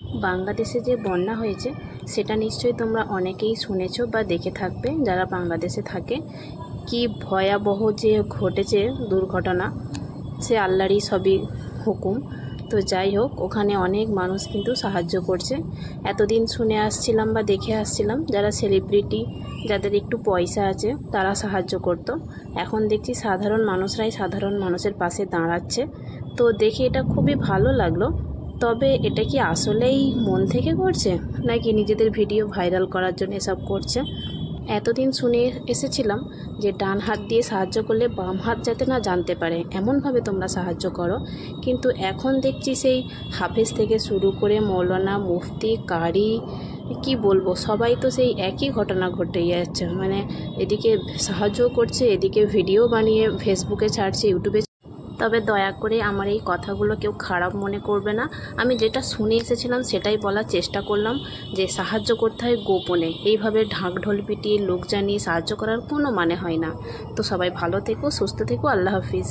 বাংলাদেশে যে বন্যা হয়েছে সেটা নিশ্চয়ই তোমরা অনেকেই শুনেছো বা দেখে থাকবে যারা বাংলাদেশে থাকে। কি ভয়াবহ যে ঘটেছে দুর্ঘটনা, সে আল্লাহরই সবই হুকুম। তো যাই হোক, ওখানে অনেক মানুষ কিন্তু সাহায্য করছে। এতদিন শুনে আসছিলাম বা দেখে আসছিলাম যারা সেলিব্রিটি, যাদের একটু পয়সা আছে তারা সাহায্য করতো। এখন দেখছি সাধারণ মানুষরাই সাধারণ মানুষের পাশে দাঁড়াচ্ছে। তো দেখে এটা খুবই ভালো লাগলো। তবে এটা কি আসলেই মন থেকে করছে, নাকি নিজেদের ভিডিও ভাইরাল করার জন্য এসব করছে? এতদিন শুনে এসেছিলাম যে ডান হাত দিয়ে সাহায্য করলে বাম হাত যাতে না জানতে পারে এমনভাবে তোমরা সাহায্য করো, কিন্তু এখন দেখছি সেই হাফেজ থেকে শুরু করে মৌলানা, মুফতি, কারি, কি বলবো, সবাই তো সেই একই ঘটনা ঘটে যাচ্ছে। মানে এদিকে সাহায্যও করছে, এদিকে ভিডিও বানিয়ে ফেসবুকে ছাড়ছে, ইউটিউবে। তবে দয়া করে আমার এই কথাগুলো কেউ খারাপ মনে করবে না। আমি যেটা শুনে এসেছিলাম সেটাই বলার চেষ্টা করলাম, যে সাহায্য করতে হয় গোপনে। এইভাবে ঢাক ঢোল পিটিয়ে লোক জানিয়ে সাহায্য করার কোনো মানে হয় না। তো সবাই ভালো থেকো, সুস্থ থেকো, আল্লাহ হাফিজ।